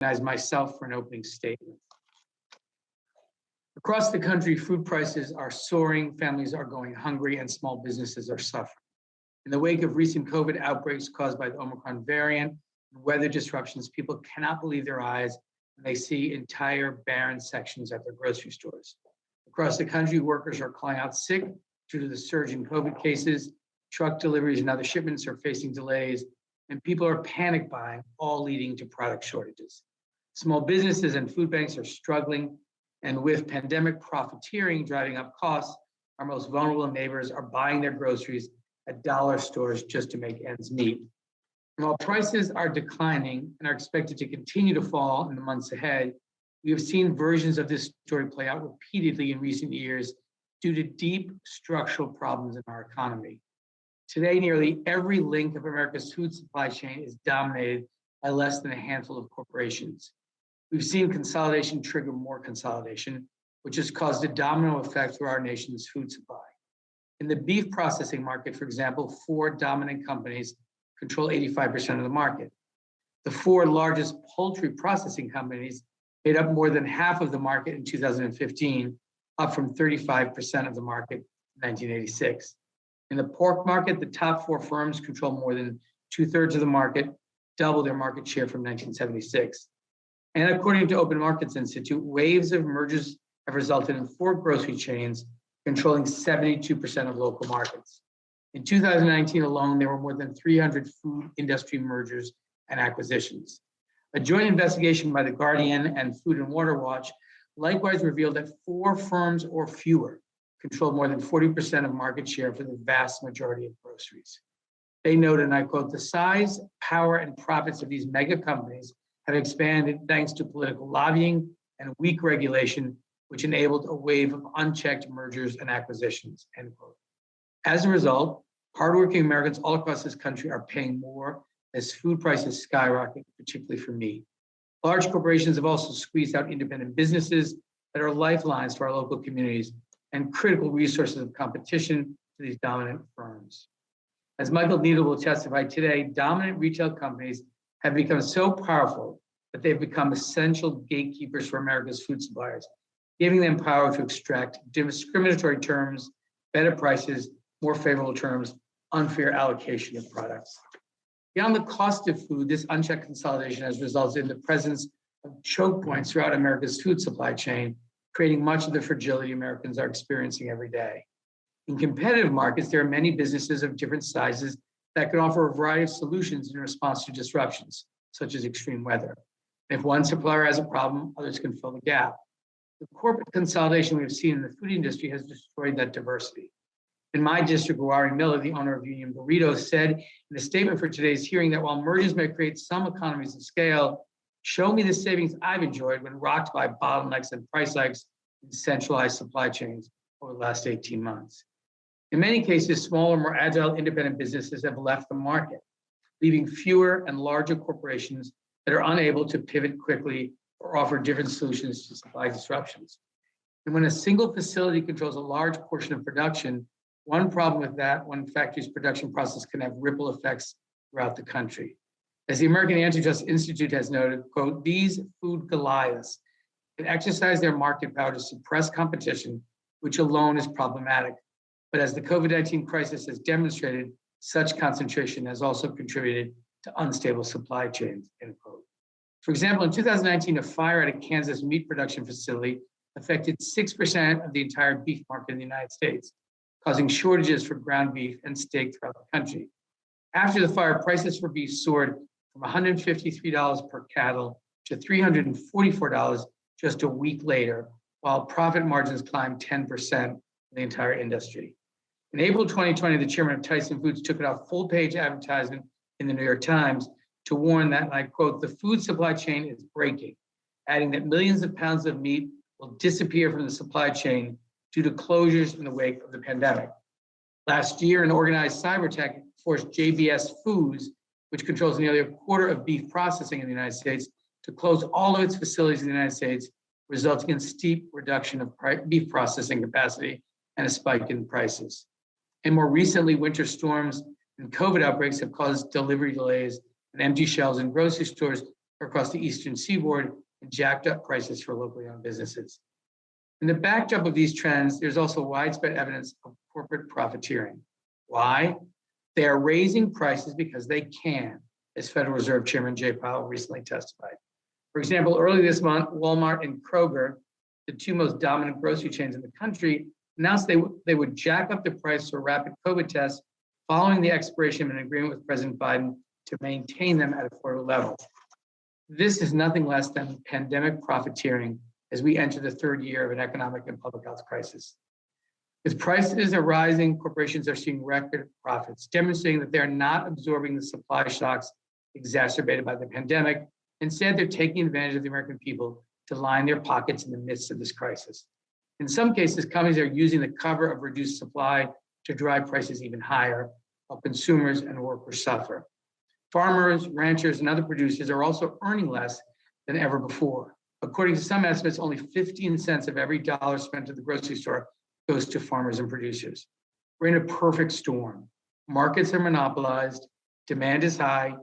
recognize myself for an opening statement. Across the country, food prices are soaring, families are going hungry, and small businesses are suffering. In the wake of recent COVID outbreaks caused by the Omicron variant and weather disruptions, people cannot believe their eyes when they see entire barren sections at their grocery stores. Across the country, workers are calling out sick due to the surge in COVID cases, truck deliveries and other shipments are facing delays, and people are panic buying, all leading to product shortages. Small businesses and food banks are struggling, and with pandemic profiteering driving up costs, our most vulnerable neighbors are buying their groceries at dollar stores just to make ends meet. And while prices are declining and are expected to continue to fall in the months ahead, we have seen versions of this story play out repeatedly in recent years due to deep structural problems in our economy. Today, nearly every link of America's food supply chain is dominated by less than a handful of corporations. We've seen consolidation trigger more consolidation, which has caused a domino effect through our nation's food supply. In the beef processing market, for example, 4 dominant companies control 85% of the market. The 4 largest poultry processing companies made up more than half of the market in 2015, up from 35% of the market in 1986. In the pork market, the top 4 firms control more than 2/3 of the market, double their market share from 1976. And according to Open Markets Institute, waves of mergers have resulted in 4 grocery chains controlling 72% of local markets. In 2019 alone, there were more than 300 food industry mergers and acquisitions. A joint investigation by The Guardian and Food and Water Watch likewise revealed that 4 firms or fewer control more than 40% of market share for the vast majority of groceries. They noted, and I quote, "The size, power, and profits of these mega companies have expanded thanks to political lobbying and weak regulation, which enabled a wave of unchecked mergers and acquisitions," end quote. As a result, hardworking Americans all across this country are paying more as food prices skyrocket, particularly for meat. Large corporations have also squeezed out independent businesses that are lifelines to our local communities and critical resources of competition to these dominant firms. As Michael Needle will testify today, dominant retail companies have become so powerful that they've become essential gatekeepers for America's food suppliers, giving them power to extract discriminatory terms, better prices, more favorable terms, unfair allocation of products. Beyond the cost of food, this unchecked consolidation has resulted in the presence of choke points throughout America's food supply chain, creating much of the fragility Americans are experiencing every day. In competitive markets, there are many businesses of different sizes that can offer a variety of solutions in response to disruptions, such as extreme weather. If one supplier has a problem, others can fill the gap. The corporate consolidation we've seen in the food industry has destroyed that diversity. In my district, Warren Miller, the owner of Union Burritos, said in a statement for today's hearing that while mergers may create some economies of scale, show me the savings I've enjoyed when rocked by bottlenecks and price hikes in centralized supply chains over the last 18 months. In many cases, smaller, more agile independent businesses have left the market, leaving fewer and larger corporations that are unable to pivot quickly or offer different solutions to supply disruptions. And when a single facility controls a large portion of production, one problem with that, one factory's production process can have ripple effects throughout the country. As the American Antitrust Institute has noted, quote, "These food Goliaths can exercise their market power to suppress competition, which alone is problematic. But as the COVID-19 crisis has demonstrated, such concentration has also contributed to unstable supply chains," end quote. For example, in 2019, a fire at a Kansas meat production facility affected 6% of the entire beef market in the United States, causing shortages for ground beef and steak throughout the country. After the fire, prices for beef soared from $153 per cattle to $344 just a week later, while profit margins climbed 10% in the entire industry. In April 2020, the chairman of Tyson Foods took out a full-page advertisement in the New York Times to warn that, and I quote, "The food supply chain is breaking," adding that millions of pounds of meat will disappear from the supply chain due to closures in the wake of the pandemic. Last year, an organized cyber attack forced JBS Foods, which controls nearly a quarter of beef processing in the United States, to close all of its facilities in the United States, resulting in steep reduction of beef processing capacity and a spike in prices. And more recently, winter storms and COVID outbreaks have caused delivery delays and empty shelves in grocery stores, across the Eastern Seaboard and jacked up prices for locally owned businesses. In the backdrop of these trends, there's also widespread evidence of corporate profiteering. Why? They are raising prices because they can, as Federal Reserve Chairman Jay Powell recently testified. For example, early this month, Walmart and Kroger, the two most dominant grocery chains in the country, announced they would jack up the price for rapid COVID tests following the expiration of an agreement with President Biden to maintain them at affordable levels. This is nothing less than pandemic profiteering as we enter the third year of an economic and public health crisis. As prices are rising, corporations are seeing record profits, demonstrating that they're not absorbing the supply shocks exacerbated by the pandemic. Instead, they're taking advantage of the American people to line their pockets in the midst of this crisis. In some cases, companies are using the cover of reduced supply to drive prices even higher, while consumers and workers suffer. Farmers, ranchers, and other producers are also earning less than ever before. According to some estimates, only 15 cents of every dollar spent at the grocery store goes to farmers and producers. We're in a perfect storm. Markets are monopolized, demand is high,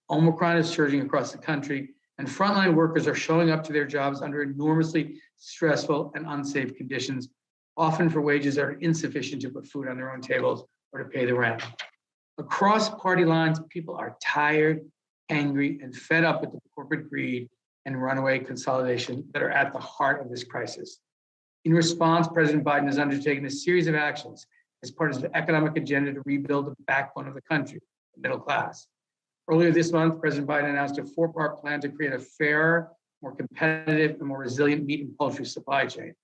Omicron is surging across the country, and frontline workers are showing up to their jobs under enormously stressful and unsafe conditions, often for wages that are insufficient to put food on their own tables or to pay the rent. Across party lines, people are tired, angry, and fed up with the corporate greed and runaway consolidation that are at the heart of this crisis. In response, President Biden has undertaken a series of actions as part of his economic agenda to rebuild the backbone of the country, the middle class. Earlier this month, President Biden announced a four-part plan to create a fairer, more competitive, and more resilient meat and poultry supply chain.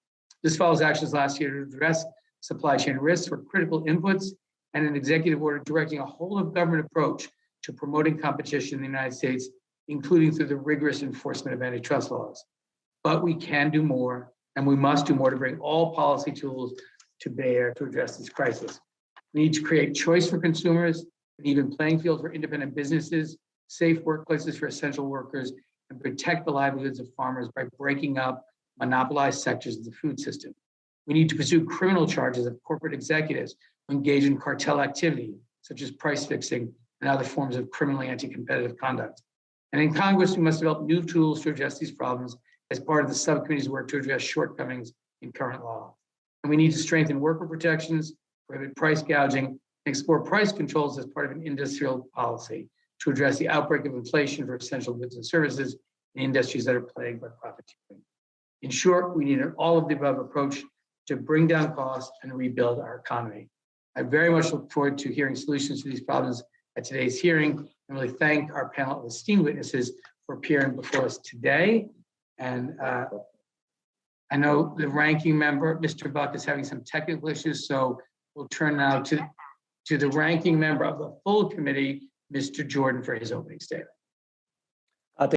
This follows actions last year to address supply chain risks for critical inputs and an executive order directing a whole-of-government approach to promoting competition in the United States, including through the rigorous enforcement of antitrust laws. But we can do more, and we must do more to bring all policy tools to bear to address this crisis. We need to create choice for consumers, an even playing field for independent businesses, safe workplaces for essential workers, and protect the livelihoods of farmers by breaking up monopolized sectors of the food system. We need to pursue criminal charges of corporate executives who engage in cartel activity, such as price fixing and other forms of criminally anti-competitive conduct. And in Congress, we must develop new tools to address these problems as part of the subcommittee's work to address shortcomings in current law. And we need to strengthen worker protections, prohibit price gouging, and explore price controls as part of an industrial policy to address the outbreak of inflation for essential goods and services in industries that are plagued by profiteering. In short, we need an all-of-the-above approach to bring down costs and rebuild our economy. I very much look forward to hearing solutions to these problems at today's hearing, and really thank our panel of esteemed witnesses for appearing before us today. And I know the ranking member, Mr. Buck, is having some technical issues, so we'll turn now to the ranking member of the full committee, Mr. Jordan, for his opening statement.